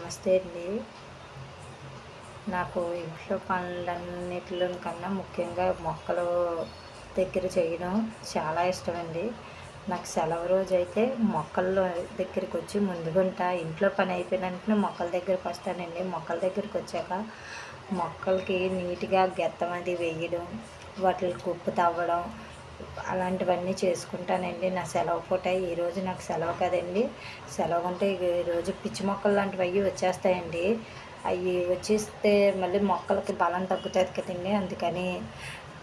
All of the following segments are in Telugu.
నమస్తే అండి. నాకు ఇంట్లో పనులన్నిటిలో కన్నా ముఖ్యంగా మొక్కలు దగ్గర చేయడం చాలా ఇష్టమండి. నాకు సెలవు రోజైతే మొక్కల్లో దగ్గరికి వచ్చి ముందుగుంటా. ఇంట్లో పని అయిపోయిన వెంటనే మొక్కల దగ్గరికి వస్తానండి. మొక్కల దగ్గరికి వచ్చాక మొక్కలకి నీట్గా గెత్తం అది వేయడం, వాటికి ఉప్పు తవ్వడం అలాంటివన్నీ చేసుకుంటానండి. నా సెలవు పూట ఈరోజు నాకు సెలవు కదండి. సెలవు ఉంటే ఈరోజు పిచ్చి మొక్కలు లాంటివి అవి వచ్చేస్తాయండి. అవి వచ్చేస్తే మళ్ళీ మొక్కలకి బలం తగ్గుతుంది కదండి. అందుకని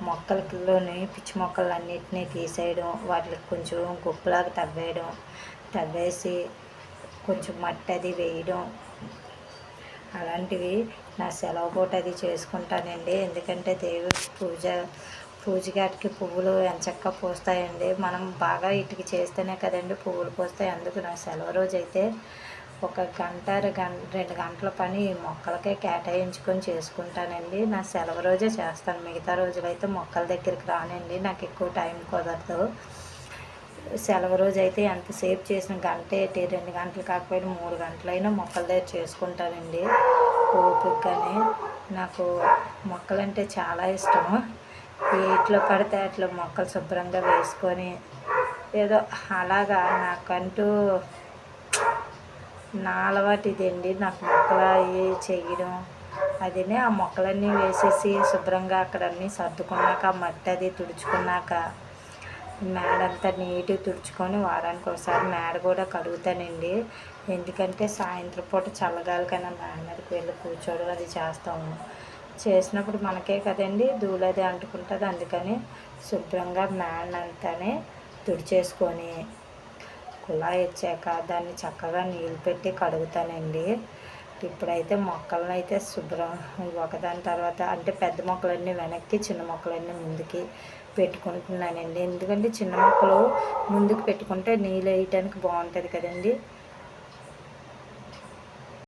మొక్కలలోని పిచ్చి మొక్కలన్నిటినీ తీసేయడం, వాటికి కొంచెం గుప్పలాగా తవ్వేసి కొంచెం మట్టి అది వేయడం అలాంటివి నా సెలవు పూట అది చేసుకుంటానండి. ఎందుకంటే దేవుడి పూజగాటికి పువ్వులు ఎంచక్కా పూస్తాయండి. మనం బాగా వీటికి చేస్తేనే కదండి పువ్వులు పూస్తాయి. అందుకు నా సెలవు రోజైతే ఒక గంట 2 గంటల పని మొక్కలకే కేటాయించుకొని చేసుకుంటానండి. నా సెలవు రోజే చేస్తాను. మిగతా రోజులైతే మొక్కల దగ్గరికి రానండి. నాకు ఎక్కువ టైం కుదరదు. సెలవు రోజు అయితే ఎంతసేపు చేసిన గంట ఏంటి 2 గంటలు కాకపోయినా 3 గంటలైనా మొక్కల దగ్గర చేసుకుంటానండి ఓపికగానే. నాకు మొక్కలంటే చాలా ఇష్టం. ఎట్లో పడితే అట్లా మొక్కలు శుభ్రంగా వేసుకొని ఏదో అలాగా నాకంటూ నా అలవాటు ఇదండి. నాకు మొక్కలు అవి చేయడం అదినే ఆ మొక్కలన్నీ వేసేసి శుభ్రంగా అక్కడ అన్నీ సర్దుకున్నాక మట్టి అది తుడుచుకున్నాక మేడంతా నీట్గా తుడుచుకొని వారానికి ఒకసారి మేడ కూడా కడుగుతానండి. ఎందుకంటే సాయంత్రం పూట చల్లగాలికైనా మేడ మీదకి వెళ్ళి కూర్చోవడం అది చేస్తాము. చేసినప్పుడు మనకే కదండి ధూళి అది అంటుకుంటుంది. అందుకని శుభ్రంగా మేడనంతానే తుడిచేసుకొని కుళాయి ఇచ్చాక దాన్ని చక్కగా నీళ్ళు పెట్టి కడుగుతానండి. ఇప్పుడైతే మొక్కలను అయితే శుభ్రం ఒకదాని తర్వాత అంటే పెద్ద మొక్కలన్నీ వెనక్కి, చిన్న మొక్కలన్నీ ముందుకి పెట్టుకుంటున్నానండి. ఎందుకంటే చిన్న మొక్కలు ముందుకు పెట్టుకుంటే నీళ్ళు వేయటానికి బాగుంటుంది కదండి.